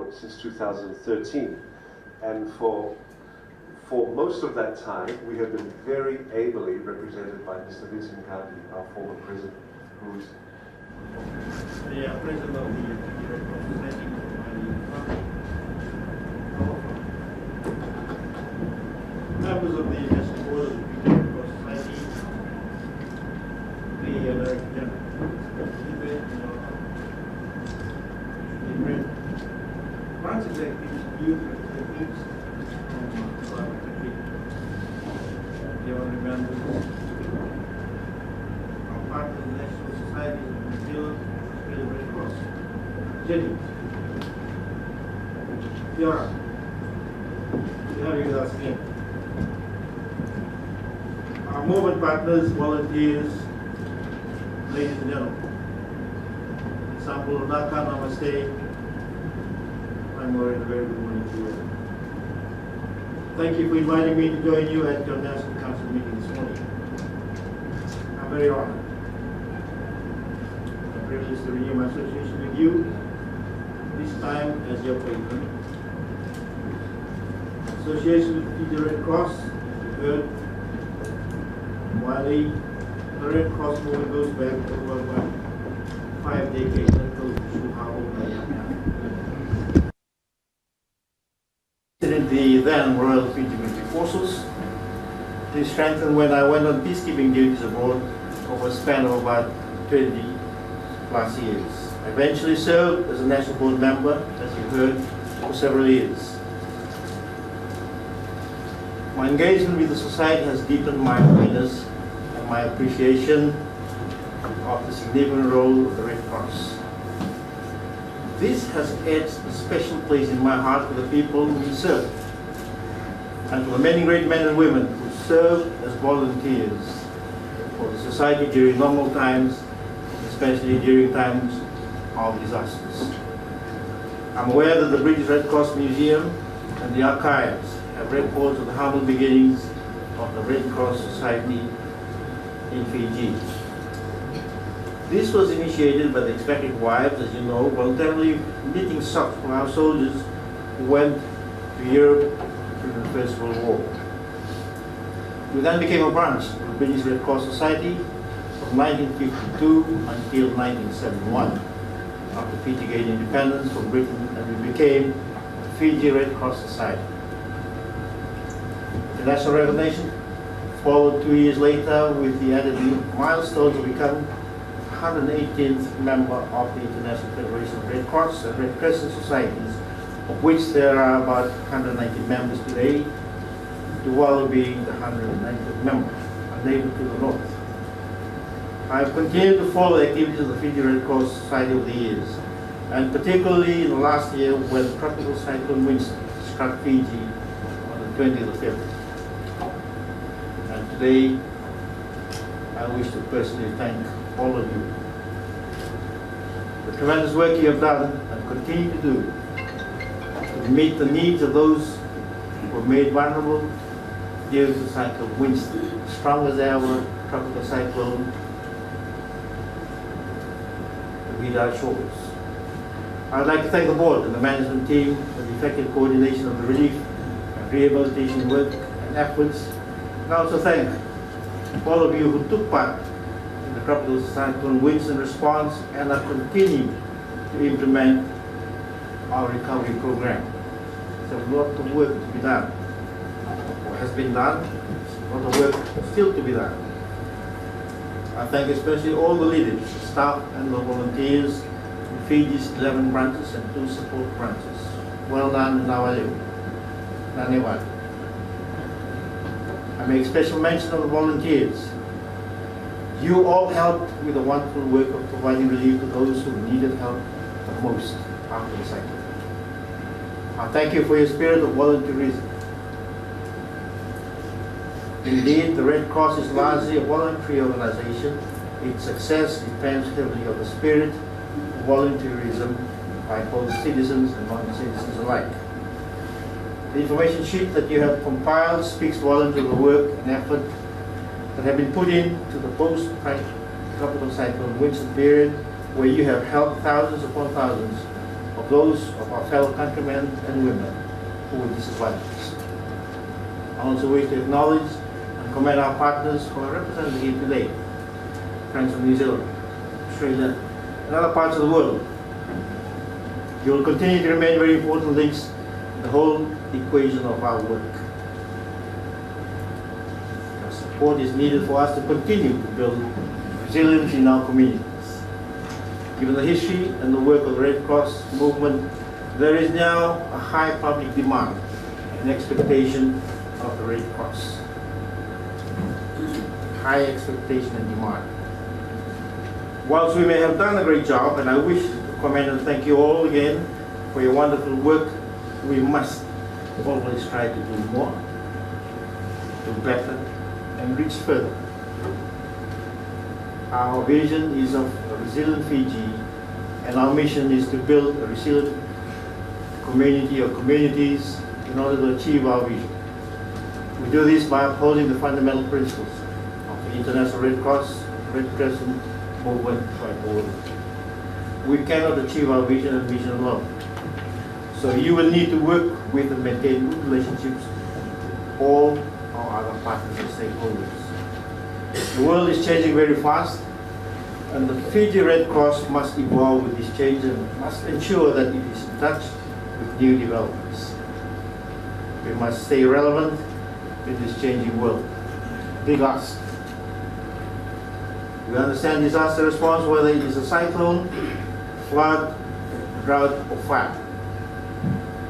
board since 2013. And for most of that time, we have been very ably represented by Mr. Vincent Gandhi, our former president, who is the president of the Red Cross Society. Members of the National Board of the Red Cross Society, the Director General, branch executives, youth executives from the country, the honorary members, our partners in the National Society of New Zealand, Australian Red Cross, Jenny, Fiora, we have you with us again. Our movement partners, volunteers, ladies and gentlemen, example of Naka Namaste. I'm a very good morning to you. Thank you for inviting me to join you at your National Council meeting this morning. I'm very honored. I'm privileged to renew my association with you, this time as your patron. Association with the Red Cross, you heard, while the Red Cross movement goes back over 5 decades, that goes to show how old I am now. In the then Royal Fiji Military Forces, they strengthened when I went on peacekeeping duties abroad over a span of about 20 plus years. I eventually served as a National Board member, as you heard, for several years. My engagement with the Society has deepened my awareness and my appreciation of the significant role of the Red Cross. This has added a special place in my heart for the people we serve, and for the many great men and women who serve as volunteers for the Society during normal times, especially during times of disasters. I'm aware that the British Red Cross Museum and the archives have records of the humble beginnings of the Red Cross Society in Fiji. This was initiated by the expected wives, as you know, voluntarily knitting socks for our soldiers who went to Europe during the First World War. We then became a branch of the British Red Cross Society from 1952 until 1971. After Fiji gained independence from Britain, and we became the Fiji Red Cross Society. International recognition followed 2 years later with the added milestones of becoming 118th member of the International Federation of Red Cross and Red Crescent Societies, of which there are about 190 members today, Tuvalu being the 190th member, a neighbor to the north. I have continued to follow the activities of the Fiji Red Cross Society over the years, and particularly in the last year when Tropical Cyclone Winston struck Fiji on the 20th of February. And today, I wish to personally thank all of you. The tremendous work you have done and continue to do to meet the needs of those who were made vulnerable during the cyclone Winston, strong as ever tropical cyclone that hit our shores. I would like to thank the board and the management team for the effective coordination of the relief and rehabilitation work and efforts, and also thank all of you who took part in the Tropical Cyclone Winston response and are continuing to implement our recovery program. There's a lot of work to be done. What has been done, a lot of work still to be done. I thank especially all the leaders, the staff and the volunteers in Fiji's 11 branches and 2 support branches. Well done, Nawaliu. Nanewan. I make special mention of the volunteers. You all helped with the wonderful work of providing relief to those who needed help the most after the cyclone. I thank you for your spirit of volunteerism. Indeed, the Red Cross is largely a voluntary organization. Its success depends heavily on the spirit of volunteerism by both citizens and non-citizens alike. The information sheet that you have compiled speaks volumes of the work and effort that have been put into the post-tropical cyclone Winston period, where you have helped thousands upon thousands of those of our fellow countrymen and women who were disadvantaged. I also wish to acknowledge and commend our partners who are represented here today, friends from New Zealand, Australia, and other parts of the world. You will continue to remain very important links in the whole equation of our work. Your support is needed for us to continue to build resilience in our communities. Given the history and the work of the Red Cross movement, there is now a high public demand and expectation of the Red Cross. High expectation and demand. Whilst we may have done a great job, and I wish to commend and thank you all again for your wonderful work, we must always try to do more, do better, and reach further. Our vision is of a resilient Fiji, and our mission is to build a resilient community of communities in order to achieve our vision. We do this by upholding the fundamental principles of the International Red Cross, Red Crescent movement by board. We cannot achieve our vision and mission alone. So you will need to work with and maintain good relationships with all our other partners and stakeholders. The world is changing very fast, and the Fiji Red Cross must evolve with this change and must ensure that it is in touch with new developments. We must stay relevant in this changing world. Big ask. We understand disaster response, whether it is a cyclone, flood, drought, or fire.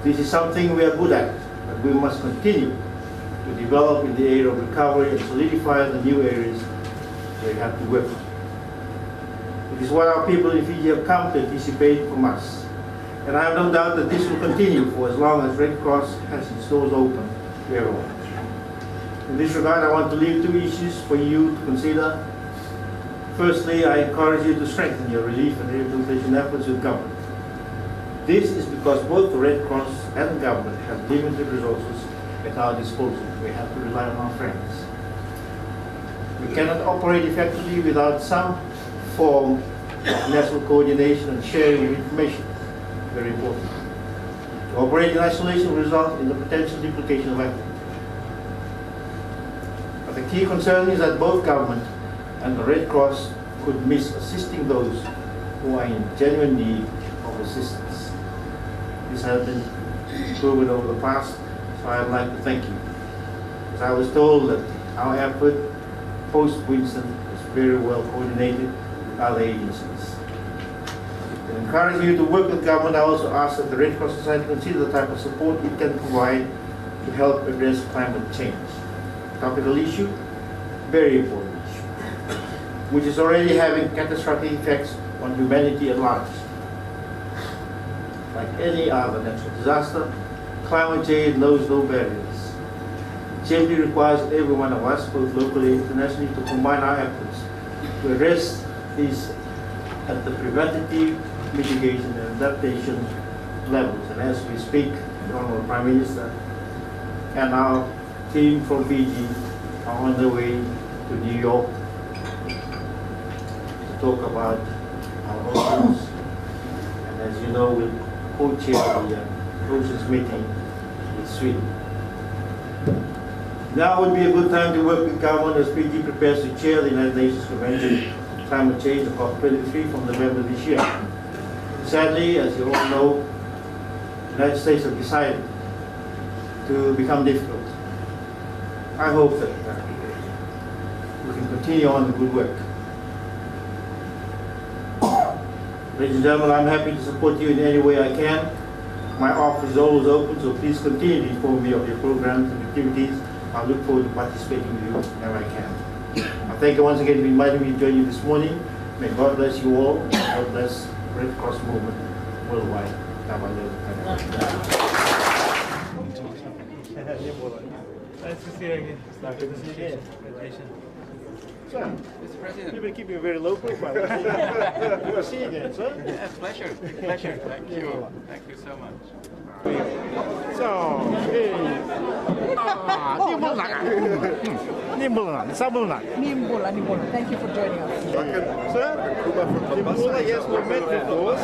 This is something we are good at, but we must continue to develop in the area of recovery and solidify the new areas we have to work on. It is what our people in Fiji have come to anticipate from us. And I have no doubt that this will continue for as long as Red Cross has its doors open to everyone. In this regard, I want to leave two issues for you to consider. Firstly, I encourage you to strengthen your relief and rehabilitation efforts with government. This is because both the Red Cross and the government have limited resources at our disposal. We have to rely on our friends. We cannot operate effectively without some form of national coordination and sharing of information. Very important. To operate in isolation will result in the potential duplication of effort. But the key concern is that both government and the Red Cross could miss assisting those who are in genuine need of assistance. This has been proven over the past, so I'd like to thank you. As I was told that our effort post-Winston was very well coordinated with other agencies. To encourage you to work with government, I also ask that the Red Cross Society consider the type of support it can provide to help address climate change. Topical issue, very important issue, which is already having catastrophic effects on humanity at large. Like any other natural disaster, climate change knows no barriers. It simply requires every one of us, both locally and internationally, to combine our efforts to address these at the preventative, mitigation and adaptation levels. And as we speak, the Honourable Prime Minister and our team from Fiji are on their way to New York to talk about our oceans. And as you know, we'll co-chair the oceans meeting with Sweden. Now would be a good time to work with government as Fiji prepares to chair the United Nations Convention on Climate Change, COP23, from November this year. Sadly, as you all know, the United States have decided to become difficult. I hope that we can continue on the good work. Ladies and gentlemen, I'm happy to support you in any way I can. My office is always open, so please continue to inform me of your programs and activities. I look forward to participating with you whenever I can. I thank you once again for inviting me to join you this morning. May God bless you all, and God bless Red Cross movement worldwide. Nice to see you again. Good to see you again. Sir, Mr. President. you've been keeping a very low profile. Good to see you again, sir. Yeah, pleasure. Pleasure. Thank you. Thank you so much. So, Nimbula. Thank you for joining us. Sir, Nimbula, yes, we met before.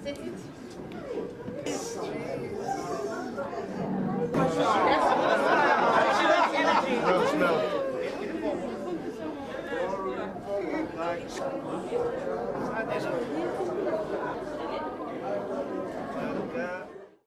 Sit it. Smell.